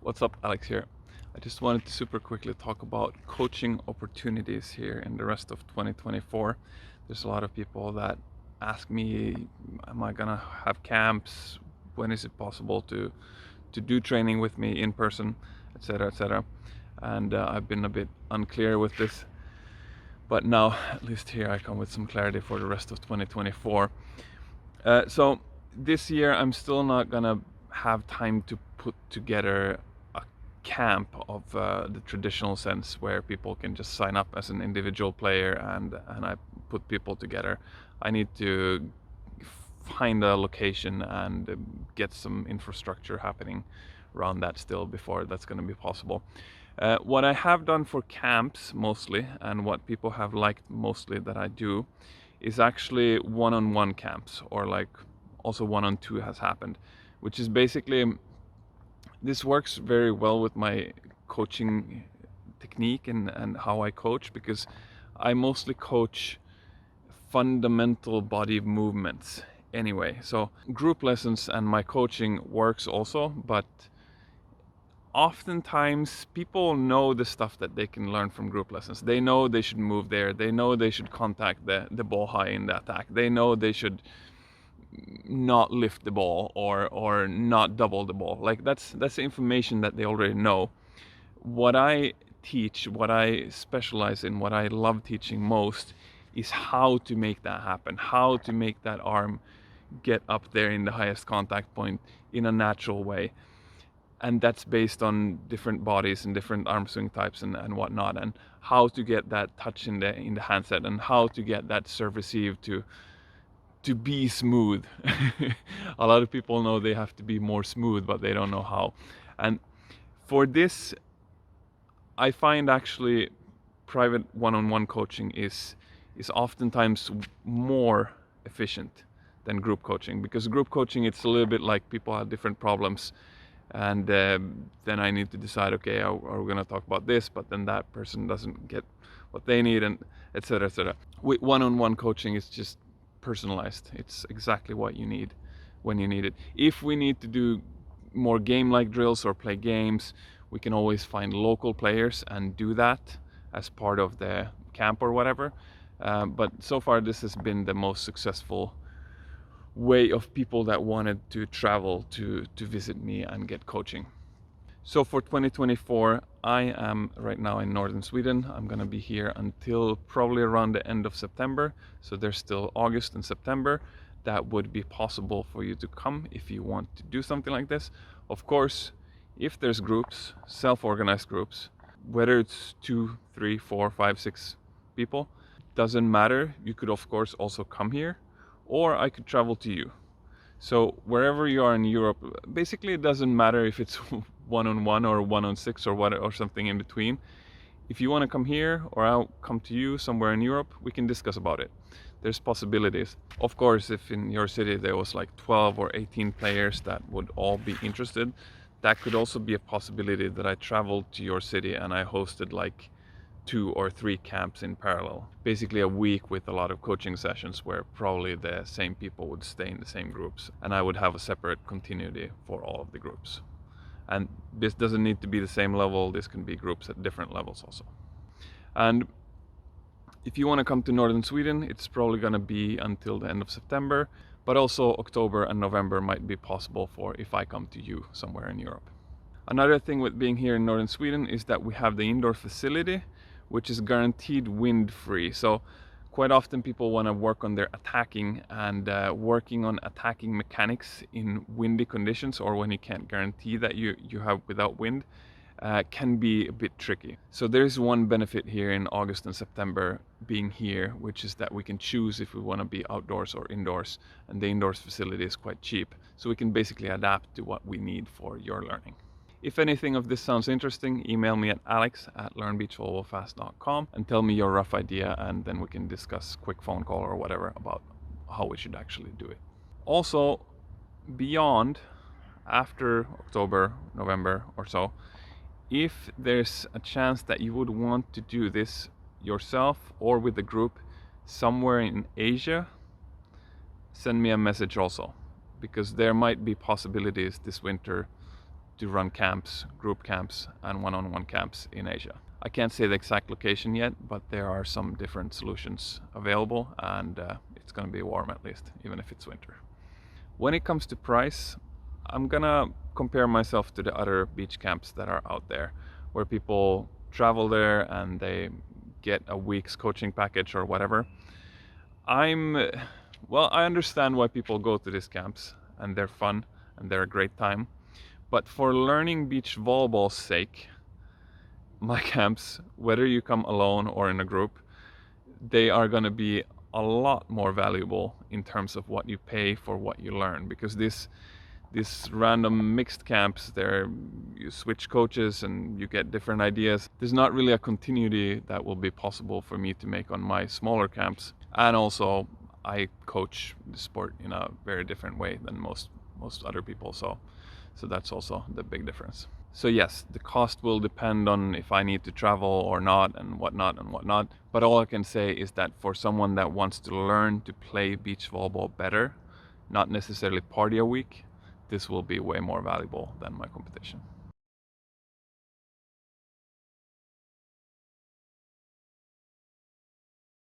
What's up, Alex here. I just wanted to super quickly talk about coaching opportunities here in the rest of 2024. There's a lot of people that ask me, am I gonna have camps? When is it possible to do training with me in person, etc., etc. And I've been a bit unclear with this, but now at least here I come with some clarity for the rest of 2024. So this year I'm still not gonna have time to put together a camp of the traditional sense where people can just sign up as an individual player and I put people together. I need to find a location and get some infrastructure happening around that still before that's going to be possible. What I have done for camps mostly, and what people have liked mostly that I do, is actually one-on-one camps, or like also one-on-two has happened, which is basically, this works very well with my coaching technique and how I coach, because I mostly coach fundamental body movements anyway. So group lessons and my coaching works also, but oftentimes people know the stuff that they can learn from group lessons. They know they should move there. They know they should contact the ball high in the attack. They know they should not lift the ball or not double the ball. Like that's the information that they already know. What I teach, what I specialize in, what I love teaching most is how to make that happen, how to make that arm get up there in the highest contact point in a natural way. And that's based on different bodies and different arm swing types and whatnot, and how to get that touch in the handset, and how to get that serve receive to be smooth. A lot of people know they have to be more smooth, but they don't know how. And for this, I find actually private one-on-one coaching is oftentimes more efficient than group coaching, because group coaching, it's a little bit like people have different problems, and then I need to decide, okay, are we going to talk about this, but then that person doesn't get what they need, and etc., etc. With one-on-one coaching, it's just personalized. It's exactly what you need when you need it. If we need to do more game-like drills or play games, we can always find local players and do that as part of the camp or whatever. But so far this has been the most successful way of people that wanted to travel to visit me and get coaching. So for 2024, I am right now in northern Sweden. I'm gonna be here until probably around the end of September. So there's still August and September. That would be possible for you to come if you want to do something like this. Of course, if there's groups, self-organized groups, whether it's 2, 3, 4, 5, 6 people, doesn't matter. You could of course also come here, or I could travel to you. So wherever you are in Europe, basically it doesn't matter if it's one-on-one or 1-on-6 or what, or something in between. If you want to come here, or I'll come to you somewhere in Europe, we can discuss about it. There's possibilities. Of course, if in your city there was like 12 or 18 players that would all be interested, that could also be a possibility, that I traveled to your city and I hosted like 2 or 3 camps in parallel. Basically a week with a lot of coaching sessions where probably the same people would stay in the same groups, and I would have a separate continuity for all of the groups. And this doesn't need to be the same level. This can be groups at different levels also. And if you want to come to northern Sweden, it's probably going to be until the end of September, but also October and November might be possible for if I come to you somewhere in Europe. Another thing with being here in northern Sweden is that we have the indoor facility, which is guaranteed wind free. So quite often people want to work on their attacking, and working on attacking mechanics in windy conditions, or when you can't guarantee that you have without wind, can be a bit tricky. So there's one benefit here in August and September being here, which is that we can choose if we want to be outdoors or indoors, and the indoors facility is quite cheap. So we can basically adapt to what we need for your learning. If anything of this sounds interesting, email me at alex@learnbeachvolleyballfast.com and tell me your rough idea, and then we can discuss quick phone call or whatever about how we should actually do it. Also, beyond, after October, November or so, if there's a chance that you would want to do this yourself or with a group somewhere in Asia, send me a message also, because there might be possibilities this winter to run camps, group camps, and one-on-one camps in Asia. I can't say the exact location yet, but there are some different solutions available, and it's going to be warm at least, even if it's winter. When it comes to price, I'm gonna compare myself to the other beach camps that are out there, where people travel there and they get a week's coaching package or whatever. I understand why people go to these camps, and they're fun and they're a great time. But for learning beach volleyball's sake, my camps, whether you come alone or in a group, they are going to be a lot more valuable in terms of what you pay for what you learn, because these random mixed camps, there you switch coaches and you get different ideas. There's not really a continuity that will be possible for me to make on my smaller camps, and also I coach the sport in a very different way than most other people, so that's also the big difference. So yes, the cost will depend on if I need to travel or not and whatnot. But all I can say is that for someone that wants to learn to play beach volleyball better, not necessarily party a week, this will be way more valuable than my competition.